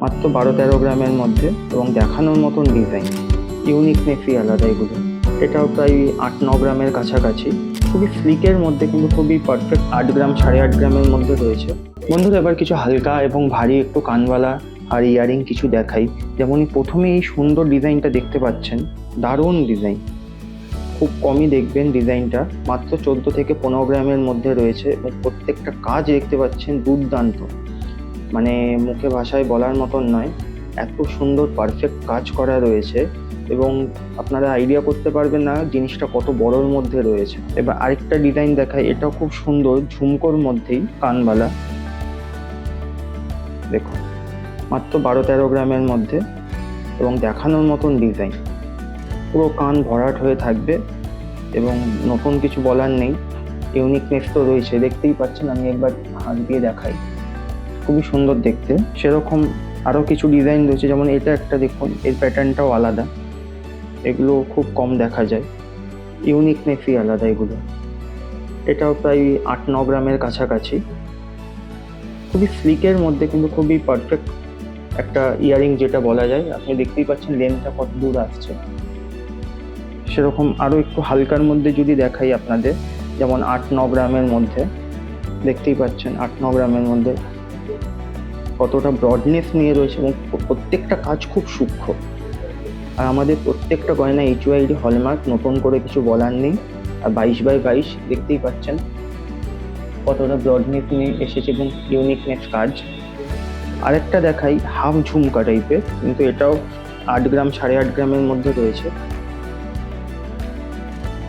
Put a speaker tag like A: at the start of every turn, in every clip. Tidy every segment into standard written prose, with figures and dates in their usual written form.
A: মাত্র 12-13 গ্রামের মধ্যে এবং দেখানোর মতন ডিজাইন, ইউনিকনেসই আলাদা এগুলো। এটাও প্রায় 8-9 গ্রামের কাছাকাছি, খুবই স্লিকের মধ্যে কিন্তু খুবই পারফেক্ট। 8 গ্রাম 8.5 গ্রামের মধ্যে রয়েছে। বন্ধুরা, এবার কিছু হালকা এবং ভারী একটু কানবালা আর ইয়ারিং কিছু দেখাই। যেমন প্রথমে এই সুন্দর ডিজাইনটা দেখতে পাচ্ছেন, দারুণ ডিজাইন, খুব কমই দেখবেন ডিজাইনটা। মাত্র 14 থেকে 15 গ্রামের মধ্যে রয়েছে এবং প্রত্যেকটা কাজ দেখতে পাচ্ছেন দুর্দান্ত, মানে মুখে ভাষায় বলার মতন নয়, এত সুন্দর পারফেক্ট কাজ করা রয়েছে এবং আপনারা আইডিয়া করতে পারবেন না জিনিসটা কত বড়োর মধ্যে রয়েছে। এবার আরেকটা ডিজাইন দেখায়, এটাও খুব সুন্দর, ঝুমকোর মধ্যেই কানবালা। দেখুন, মাত্র 12-13 গ্রামের মধ্যে এবং দেখানোর মতন ডিজাইন, পুরো কান ভরাট হয়ে থাকবে এবং নতুন কিছু বলার নেই, ইউনিকনেস তো রয়েছে, দেখতেই পাচ্ছেন। আমি একবার হাত দিয়ে দেখাই, খুবই সুন্দর দেখতে। সেরকম আরও কিছু ডিজাইন রয়েছে, যেমন এটা একটা দেখুন, এর প্যাটার্নটাও আলাদা, এগুলো খুব কম দেখা যায়, ইউনিকনেসই আলাদা এগুলো। এটাও প্রায় 8-9 গ্রামের কাছাকাছি, খুবই স্লিকের মধ্যে কিন্তু খুবই পারফেক্ট একটা ইয়ারিং যেটা বলা যায়। আপনি দেখতেই পাচ্ছেন লেন্থটা কত দূর আসছে। সেরকম আরও একটু হালকার মধ্যে যদি দেখাই আপনাদের, যেমন 8-9 গ্রামের মধ্যে, দেখতেই পাচ্ছেন 8-9 গ্রামের মধ্যে কতটা ব্রডনেস নিয়ে রয়েছে এবং প্রত্যেকটা কাজ খুব সূক্ষ্ম। আর আমাদের প্রত্যেকটা গয়না HYD হলমার্ক, নতুন করে কিছু বলার নেই। আর 22x22 দেখতেই পাচ্ছেন কতটা ব্রডনেস নিয়ে এসেছে এবং ইউনিকনেস কাজ। আরেকটা দেখাই, হাফ ঝুমকা টাইপের, কিন্তু এটাও 8 গ্রাম 8.5 গ্রামের মধ্যে রয়েছে।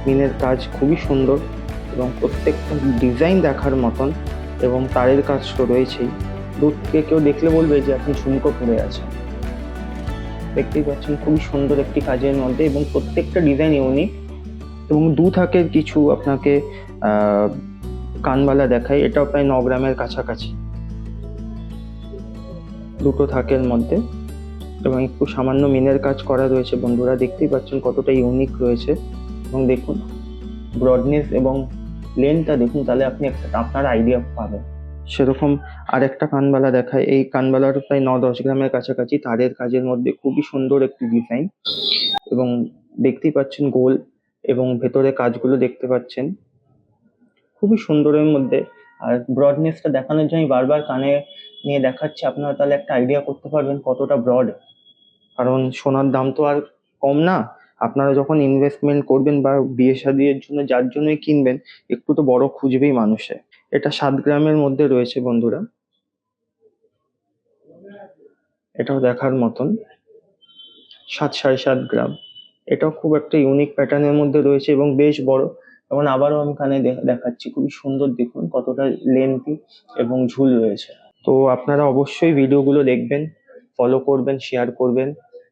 A: মিনের কাজ খুবই সুন্দর এবং প্রত্যেকটা ডিজাইন দেখার মতন এবং তারের কাজ তো রয়েছেই। দূর থেকে কেউ দেখলে বলবে যে আপনি ঝুমকো পরে আছেন। দেখতেই পাচ্ছেন খুবই সুন্দর একটি কাজের মধ্যে এবং প্রত্যেকটা ডিজাইন ইউনিক। এবং 2 থাকের কিছু আপনাকে কানবালা দেখাই, এটাও প্রায় 9 গ্রামের কাছাকাছি, 2 থাকের মধ্যে এবং একটু সামান্য মিনের কাজ করা রয়েছে। বন্ধুরা দেখতেই পাচ্ছেন কতটা ইউনিক রয়েছে এবং দেখুন ব্রডনেস এবং লেন্থটা দেখুন, তাহলে আপনি আপনার আইডিয়া পাবেন। সেরকম আরেকটা কানবালা দেখায়, এই কানবালার প্রায় 9-10 গ্রামের কাছাকাছি, তারের কাজের মধ্যে খুবই সুন্দর একটি ডিজাইন এবং দেখতেই পাচ্ছেন গোল এবং ভেতরে কাজগুলো দেখতে পাচ্ছেন খুবই সুন্দরের মধ্যে। আর ব্রডনেসটা দেখানোর জন্য আমি বারবার কানে নিয়ে দেখাচ্ছি, আপনারা তাহলে একটা আইডিয়া করতে পারবেন কতটা ব্রড। কারণ সোনার দাম তো আর কম না, আপনারা যখন ইনভেস্টমেন্ট করবেন বা বিয়ে শাদির জন্য যার জন্যই কিনবেন, একটু তো বড় খুঁজবেই মানুষে। এটা 7 গ্রামের মধ্যে রয়েছে বন্ধুরা, এটাও দেখার মতন, 7-7.5 গ্রাম। এটাও খুব একটা ইউনিক প্যাটার্নের মধ্যে রয়েছে এবং বেশ বড়। যেমন আবারও আমি কানে দেখাচ্ছি, খুবই সুন্দর, দেখুন কতটা লেন্থি এবং ঝুল রয়েছে। তো আপনারা অবশ্যই ভিডিওগুলো দেখবেন, ফলো করবেন, শেয়ার করবেন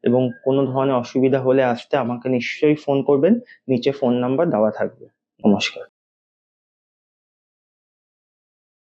A: এবং কোনো ধরনের অসুবিধা হলে আসতে আমাকে নিশ্চয়ই ফোন করবেন, নিচে ফোন নাম্বার দেওয়া থাকবে। নমস্কার।